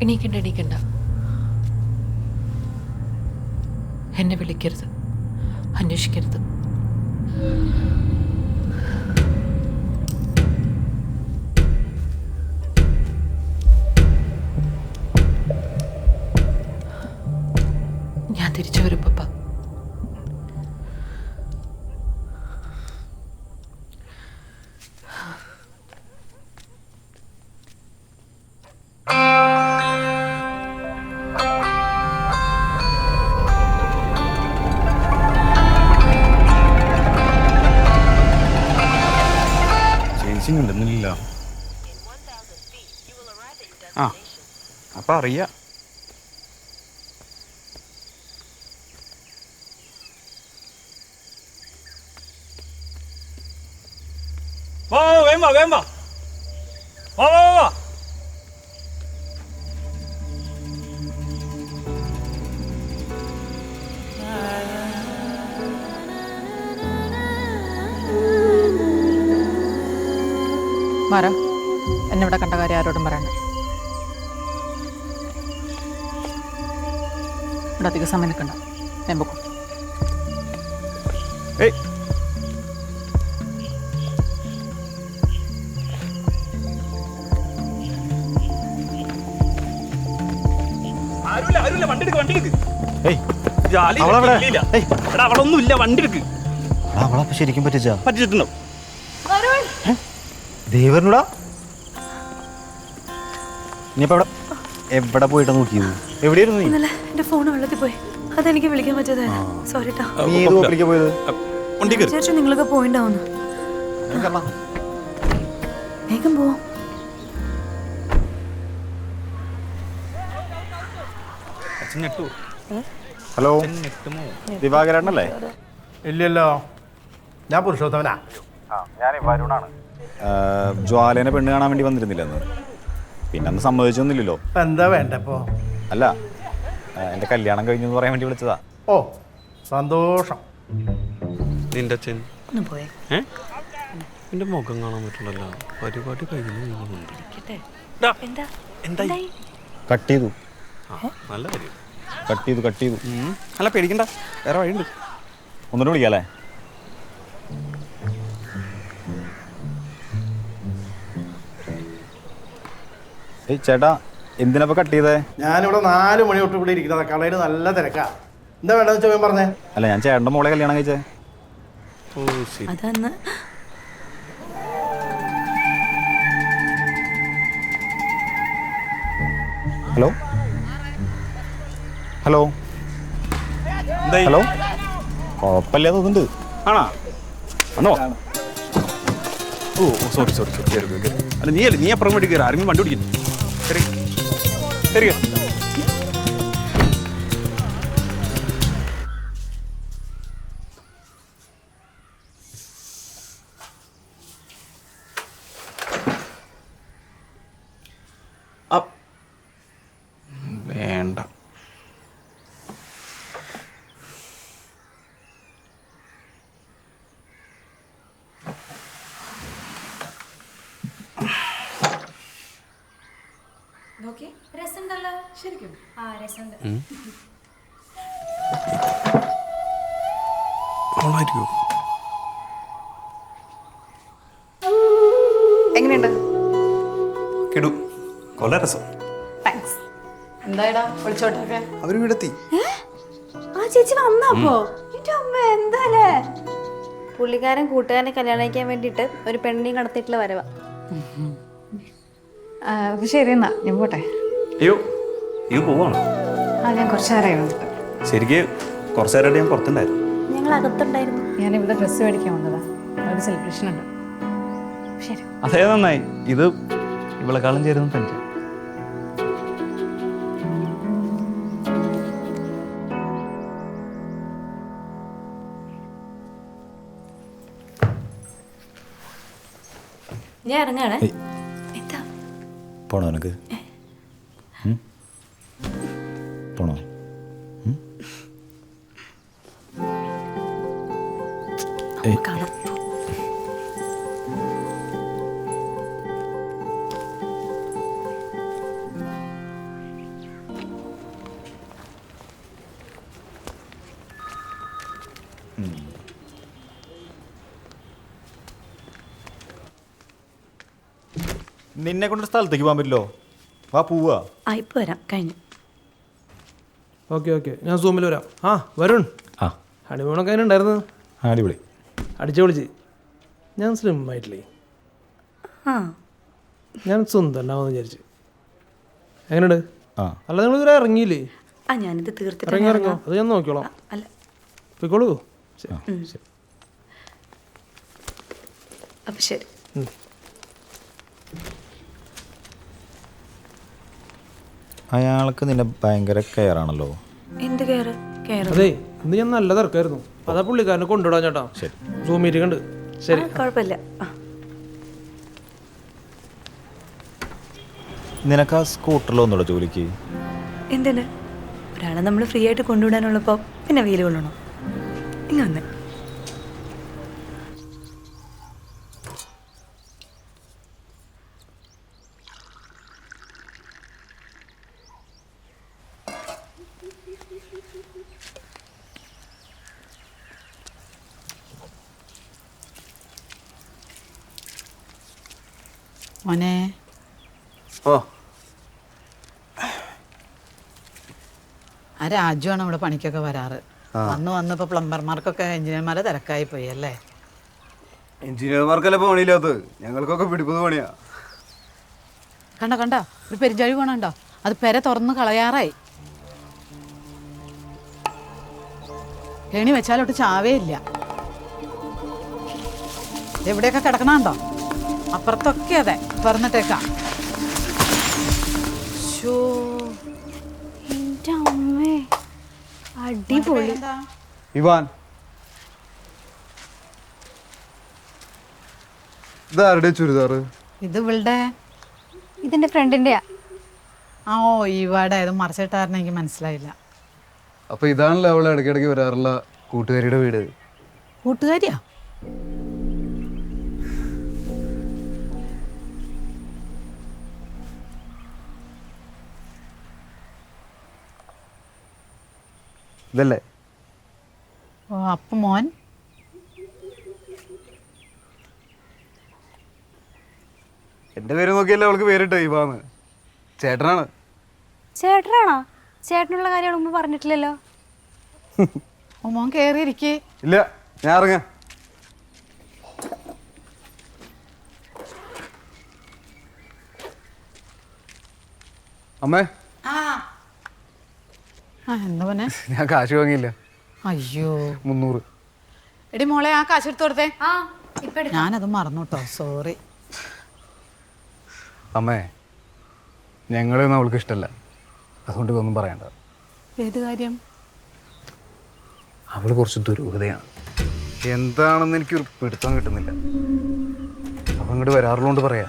എണീക്കണ്ട എണീക്കണ്ട. എന്നെ വിളിക്കരുത്, അന്വേഷിക്കരുത്. ഞാൻ തിരിച്ചു വരും പപ്പ. ഉണ്ടെന്നില്ല. ആ അപ്പൊ അറിയാം. വേമ്പ മാറാ, എന്നെ ഇവിടെ കണ്ട കാര്യം ആരോടും പറയണ്ട. ഇവിടെ അധികം സമയം നിൽക്കണ്ട, ഞാൻ പൊക്കും. അവളൊന്നുമില്ല, വണ്ടി എടുക്ക്. അവളെ ശരിക്കും പറ്റിച്ചിട്ടുണ്ടോ? ദേവനോടാ ഇനിയിപ്പോ എവിടെ പോയിട്ടാ നോക്കിയത്? എവിടെയായിരുന്നു നീ? എന്റെ ഫോൺ വെള്ളത്തിൽ പോയി, അതെനിക്ക് വിളിക്കാൻ പറ്റാതായിരുന്നു. സോറി ട്ടോ. നീ ഏത് ഹോട്ടലിലേക്കാ പോയത്? ചേച്ചി നിങ്ങളൊക്കെ പോയിണ്ടാവുന്നു. വേഗം പോവാം. ഹലോ, ദിവാകരനല്ലേ? ഇല്ലല്ലോ, ഞാൻ പുരുഷോത്തമനാ. ജ്വാലേനെ പെണ്ണ് കാണാൻ വേണ്ടി വന്നിരുന്നില്ലെന്ന്. പിന്നെ അന്ന് സമ്മതിച്ചൊന്നുമില്ലല്ലോ. എന്താ വേണ്ടപ്പോ? അല്ല, എന്റെ കല്യാണം കഴിഞ്ഞു എന്ന് പറയാൻ വേണ്ടി വിളിച്ചതാ. ഓ സന്തോഷം. നിന്റെ അച്ഛൻ പോയേ നിന്റെ മുഖം കാണാൻ പറ്റില്ലല്ലോ. പരിപാടി കഴിഞ്ഞു. കട്ട് ചെയ്തു. നല്ല കാര്യം. കട്ട് ചെയ്തു. അല്ല പേടിക്കണ്ട, വേറെ വഴിയുണ്ട്. ഒന്നുകൂടെ വിളിക്കാല്ലേ? ഏയ് ചേട്ടാ, എന്തിനപ്പോ കട്ട് ചെയ്തേ? ഞാനിവിടെ 4 മണി തൊട്ട് ഇവിടെ ഇരിക്കുന്നത്. കടയിൽ നല്ല തിരക്കാ. എന്താ വേണ്ടെന്ന് വെച്ചാൽ പറഞ്ഞേ. അല്ല, ഞാൻ ചേട്ടൻ്റെ മോളെ കല്യാണം കഴിച്ചേ. ഓ ശരി. അതന്ന് ഹലോ ഹലോ ഹലോ, കുഴപ്പമില്ല തോന്നുന്നുണ്ട്. ആണോ? ആണോ? ഓ സോറി. അല്ല നീ അപ്പുറം വേണ്ടി കയറി. ആരെങ്കിലും വണ്ടി പിടിക്കുന്നു. ശരി. വേണ്ട. എങ്ങനെയുണ്ട്? കിടു, കൊള്ള രസം. താങ്ക്സ്. എന്തായടാ വിളിച്ചോട്ടൊക്കെ? അവര് വീടെത്തി. ആ ചേച്ചി വന്നപ്പോ എന്താല്ലേ? പുള്ളിക്കാരൻ കൂട്ടുകാരനെ കല്യാണം കഴിക്കാൻ വേണ്ടിട്ട് ഒരു പെണ്ണിനെയും കടത്തിയിട്ടുള്ള വരവാ. ശരി, എന്നാ ഞാൻ പോട്ടെ. അയ്യോ പോവാണോ? ഞാൻ കുറച്ച് നേരമായി വന്നിട്ട്. ശരിക്ക് കുറച്ചു നേരമായിട്ട് ഞാൻ പുറത്തുണ്ടായിരുന്നു. ഞങ്ങൾ അകത്തുണ്ടായിരുന്നു. ഞാനിവിടെ ഡ്രസ്സ് മേടിക്കാൻ വന്നതാ. ഒരു സെലിബ്രേഷൻ ഉണ്ട്. ശരി. അതേ നന്നായി. ഇത് ഇവളെക്കാളും ചേരുന്നു തനിക്ക്. ഞാൻ ഇറങ്ങാണേ. പോണോ നിനക്ക്? പോണോ? നിന്നെ കൊണ്ട് സ്ഥലത്തേക്ക് പോകാൻ പറ്റില്ലോ? വാ പോവാ. ഇപ്പം വരാം, കഴിഞ്ഞു. ഓക്കെ ഓക്കെ, ഞാൻ സൂമിൽ വരാം. ആ വരുൺ, ആ ഹണിമൂണൊക്കെ അതിന് ഉണ്ടായിരുന്നു. അടിപൊളി. അടിച്ചു പൊളിച്ച്. ഞാൻ സ്ലിം ആയിട്ടില്ലേ, ആ ഞാൻ സുന്ദരനാവെന്ന് വിചാരിച്ചു. എങ്ങനെയുണ്ട്? ആ അല്ല നിങ്ങൾ ഇതുവരെ ഇറങ്ങിയില്ലേ? ഞാനിത് തീർത്തിട്ട് ഇറങ്ങി ഇറങ്ങോ, അത് ഞാൻ നോക്കിക്കോളാം. അല്ല, പോയിക്കോളൂ. അപ്പം ശരി. അയാൾക്ക് നിന്നെ ഭയങ്കര കെയർ ആണല്ലോ. എന്ത് കയറ് കയറ്? അതെ, ഇന്ന് ഞാൻ നല്ല തിരക്കായിരുന്നു. അതാ പുള്ളിക്കാരനെ കൊണ്ടുവിടാൻ ചേട്ടാ. ശരി, സൂം മീറ്റിംഗ് ഉണ്ട്. ശരി. കുഴപ്പമില്ല. നിനക്ക് ആ സ്കൂട്ടറിലൊന്നുകൂടെ ജോലിക്ക്? എന്തിന്? ഒരാളെ നമ്മൾ ഫ്രീ ആയിട്ട് കൊണ്ടുവിടാനുള്ളപ്പോൾ പിന്നെ വെയിൽ കൊള്ളണോ? ഇങ്ങനെ മോനെ. ഓ ആ രാജുവാണ് ഇവിടെ പണിക്കൊക്കെ വരാറ്. വന്നിപ്പോൾ പ്ലംബർമാർക്കൊക്കെ എഞ്ചിനീയർമാരെ തിരക്കായി പോയി അല്ലേ? എഞ്ചിനീയർമാർക്കല്ലേ പണിയില്ലാത്തത്, ഞങ്ങൾക്കൊക്കെ പിടിപ്പത് പണിയാ. കണ്ടോ ഒരു പെരിഞ്ചാഴി പോണുണ്ടോ? അത് പെര തുറന്ന് കളയാറായി. ഏണി വെച്ചാലോട്ട് ചാവേ ഇല്ല. എവിടെയൊക്കെ കിടക്കണുണ്ടോ? അപ്പുറത്തൊക്കെ അതെ, തുറന്നിട്ടേക്കാം. എൻ്റെ അമ്മേ, അടിപൊളി. ഇവാൻ, ഇതാരുടെ ചുരിദാറ്? ഇത് ഇവളുടെ. ഇതെൻ്റെ ഫ്രണ്ടിൻ്റെയാ. ഓ ഇവിടെ ഇത് മറിച്ചിട്ടായിരുന്നു, എനിക്ക് മനസ്സിലായില്ല. അപ്പൊ ഇതാണല്ലോ അവളെ ഇടയ്ക്കിടയ്ക്ക് വരാറുള്ള കൂട്ടുകാരിയുടെ വീട്. കൂട്ടുകാരിയാ? ഇതല്ലേ? ഓ അപ്പം മോൻ എന്റെ പേര് നോക്കിയല്ലേ അവൾക്ക് പേരിട്ടോ ഇവാന്ന്. ചേട്ടനാണ്. ചേട്ടനാണോ? ചേട്ടനുള്ള കാര്യം മുമ്പ് പറഞ്ഞിട്ടില്ലല്ലോ. ഓ മോൻ കയറിയിരിക്കേ. ഇല്ല, ഞാൻ ഇറങ്ങാം. അമ്മേ, എന്താ മോനെ? ഞാൻ കാശ് വാങ്ങിയില്ല. അയ്യോ 300. എടി മോളെ, ആ കാശ് എടുത്ത് കൊടുത്തേ. ഇപ്പം ഞാനത് മറന്നു കേട്ടോ, സോറി. അമ്മേ, ഞങ്ങളൊന്നും അവൾക്ക് ഇഷ്ടമല്ല, അതുകൊണ്ട് ഇതൊന്നും പറയണ്ട. ഏത് കാര്യം? അവൾ കുറച്ച് ദുരൂഹതയാണ്. എന്താണെന്ന് എനിക്കൊരു പിടുത്തം കിട്ടുന്നില്ല. അപ്പം ഇങ്ങോട്ട് വരാറുള്ളതുകൊണ്ട് പറയാ.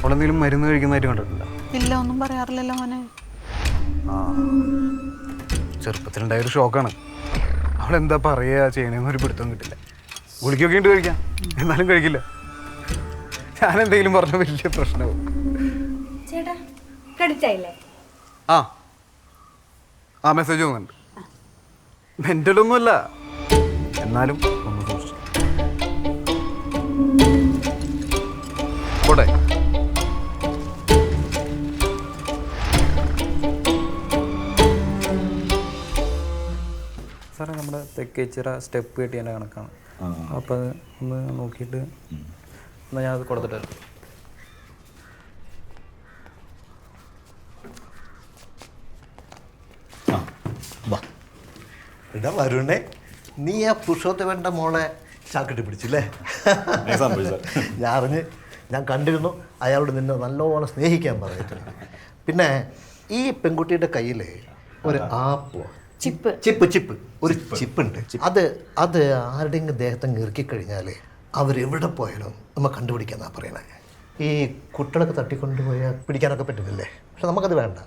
അവളെന്തെങ്കിലും മരുന്ന് കഴിക്കുന്നതായിട്ട് കണ്ടിട്ടുണ്ടോ? ഇല്ല, ഒന്നും പറയാറില്ലല്ലോ മോനെ. ചെറുപ്പത്തിലുണ്ടായൊരു ഷോക്കാണ്. അവളെന്താ പറയുക ചെയ്യണേന്നൊരു പിടുത്തം കിട്ടില്ല. ഗുളിക്കൊക്കെ ഉണ്ട് കഴിക്കാം, എന്നാലും കഴിക്കില്ല. ഞാൻ എന്തെങ്കിലും പറഞ്ഞ വലിയ പ്രശ്നവും. ചേട്ടാ ക്രെഡിറ്റ് ആയില്ലേ? ആ മെസ്സേജ് വന്നിട്ടുണ്ട്. മെൻ്റലൊന്നുമല്ല, എന്നാലും ഒന്ന് സൂക്ഷിച്ചു പോട്ടെ. സാറേ, നമ്മുടെ തെക്കേച്ചിറ സ്റ്റെപ്പ് കെട്ടിയതിൻ്റെ കണക്കാണ്. അപ്പോൾ അത് ഒന്ന് നോക്കിയിട്ട് എന്നാൽ ഞാനത് കൊടുത്തിട്ട് വരാം. എടാ വരുണേ, നീ ആ പുരുഷോത്ത് വേണ്ട മോളെ ചാക്കിട്ട് പിടിച്ചില്ലേ? ഞാൻ കണ്ടിരുന്നു. അയാളോട് നിന്നെ നല്ലോണം സ്നേഹിക്കാൻ പറഞ്ഞിട്ടുണ്ട്. പിന്നെ ഈ പെൺകുട്ടിയുടെ കയ്യിൽ ഒരു ആപ്പ്, ചിപ്പ് ഒരു ചിപ്പുണ്ട്. അത് ആരുടെയെങ്കിലും ദേഹത്തങ്ങ് ഇറക്കിക്കഴിഞ്ഞാൽ അവരെവിടെ പോയാലും നമ്മൾ കണ്ടുപിടിക്കാന്നാണ് പറയണേ. ഈ കുട്ടികളൊക്കെ തട്ടിക്കൊണ്ടുപോയാൽ പിടിക്കാനൊക്കെ പറ്റുന്നില്ലേ? പക്ഷെ നമുക്കത് വേണ്ട.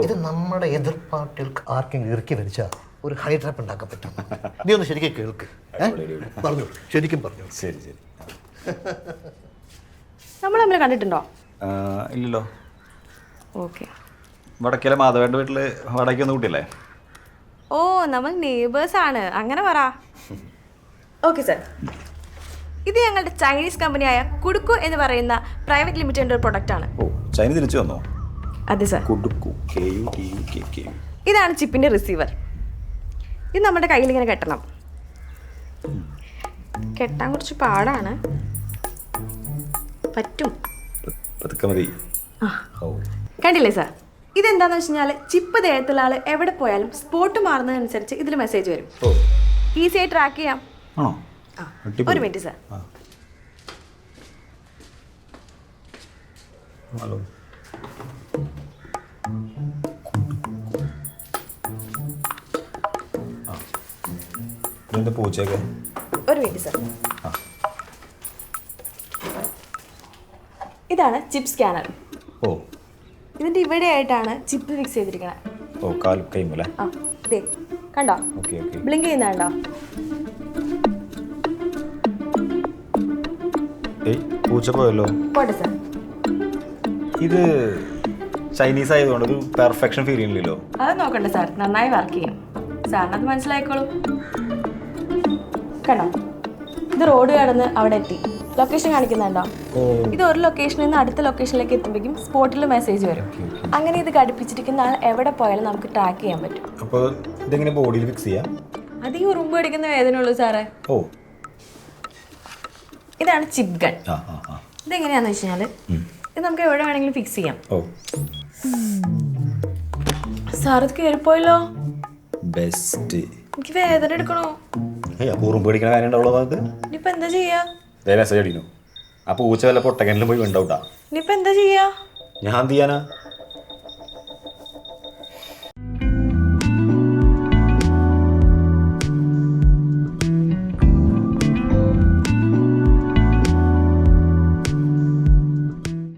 ഇത് നമ്മുടെ എതിർ പാർട്ടികൾക്ക് ആർക്കെങ്കിലും ഇറക്കി വരിച്ചാൽ ഒരു ഹൈ ട്രാപ്പ് ഉണ്ടാക്കാൻ പറ്റും. നീ ഒന്ന് ശരിക്കും കേൾക്ക്. പറഞ്ഞു, ശരിക്കും പറഞ്ഞു. ശരി ശരി. നമ്മൾ തമ്മിൽ കണ്ടിട്ടുണ്ടോ? ഇല്ലല്ലോ. ഓക്കെ. വടക്കേലെ മാധവേൻ്റെ വീട്ടിൽ വാടകയ്ക്ക് ഒന്ന് കൂട്ടിയല്ലേ? ഓ, നമ്മൾ നെയ്ബേഴ്സ് ആണ്, അങ്ങനെ പറ. Okay sir. ഇത് ഞങ്ങളുടെ ചൈനീസ് കമ്പനിയായ കുടുക്കു എന്ന് പറയുന്ന പ്രൈവറ്റ് ലിമിറ്റഡിൻ്റെ ഒരു പ്രൊഡക്റ്റാണ്. ഓ ചൈന തിരിച്ചു വന്നോ? അതെ സാർ. കുടുക്കു KUDUKKU. ഇതാണ് ചിപ്പിൻ്റെ റിസീവർ. ഇത് നമ്മുടെ കയ്യിൽ ഇങ്ങനെ കെട്ടണം. കെട്ടാൻ കുറച്ച് പാടാണ്, പറ്റും. പതുക്കെ മതി. ഓ കണ്ടില്ലേ സാർ? ഇതെന്താണെന്ന് വെച്ച് കഴിഞ്ഞാൽ ചിപ്പ് ദേഹത്തുള്ള ആൾ എവിടെ പോയാലും സ്പോട്ട് മാറുന്നതനുസരിച്ച് ഇതിൽ മെസ്സേജ് വരും. ഈസിയായി ട്രാക്ക് ചെയ്യാം. ആണോ? ഒരു മിനിറ്റ് സാർ. ഹലോ. ഇതിൻ്റെ പൂച്ചയൊക്കെ ഒരു മിനിറ്റ് സാർ. ഇതാണ് ചിപ്പ് സ്കാനർ. ഓ ഇതിൻ്റെ ഇവിടെ ആയിട്ടാണ് ചിപ്പ് ഫിക്സ് ചെയ്തിരിക്കുന്നത്. ഓ കാൽ കൈമല്ലേ? ആ ഇതേ കണ്ടോ? Okay okay. ബ്ലിങ്ക് ചെയ്യുന്ന കണ്ടോ? ഏയ് പൂച്ച പോയല്ലോ. പോട്ടെ സാർ. ഇത് ചൈനീസ് ആയതുകൊണ്ട് ഒരു പെർഫെക്ഷൻ ഫീൽ ചെയ്യുന്നില്ലല്ലോ. അത് നോക്കണ്ട സാർ, നന്നായി വർക്ക് ചെയ്യും. സാറിനത് മനസ്സിലായിക്കോളൂ. കണ്ടോ? ഇത് റോഡ് കടന്ന് അവിടെ എത്തി. ലൊക്കേഷൻ കാണിക്കുന്നുണ്ടോ? ഇത് ഒരു ലൊക്കേഷനിൽ നിന്ന് അടുത്ത ലൊക്കേഷനിലേക്ക് എത്തുമ്പോഴേക്കും സ്പോട്ടിൽ മെസ്സേജ് വരും. അങ്ങനെ ഇത് ഘടിപ്പിച്ചിരിക്കുന്ന ആൾ എവിടെ പോയാലും നമുക്ക് ട്രാക്ക് ചെയ്യാൻ പറ്റും. അപ്പോൾ ഇതെങ്ങനെ ബോഡിയിൽ ഫിക്സ് ചെയ്യാം? അത് ഈ ഉറുമ്പ് അടിക്കുന്ന വേദനയുള്ളൂ സാറേ. ഓ ഇതാണ് ചിപ്പ് ഗൺ. ആ. ഇതെങ്ങനെയാണെന്ന് വെച്ച് കഴിഞ്ഞാൽ ഇത് നമുക്ക് എവിടെ വേണമെങ്കിലും ഫിക്സ് ചെയ്യാം. ഓ സാർ ഇത് കയറിപ്പോയല്ലോ. ബെസ്റ്റ്. എനിക്ക് വേദന എടുക്കണോ? ഉറുമ്പ് പിടിക്കണ കാര്യം ഉണ്ടാവുള്ളൂ. അത് ഇനിയിപ്പോൾ എന്താ ചെയ്യാ? മെസ്സേജ് അടിക്കുന്നു. ആ പൂച്ച വല്ല പൊട്ടക്കനിലും പോയി വീണ്ടാവൂട്ടാ. ഇനിയിപ്പോൾ എന്താ ചെയ്യാ? ഞാൻ എന്ത് ചെയ്യാനാ?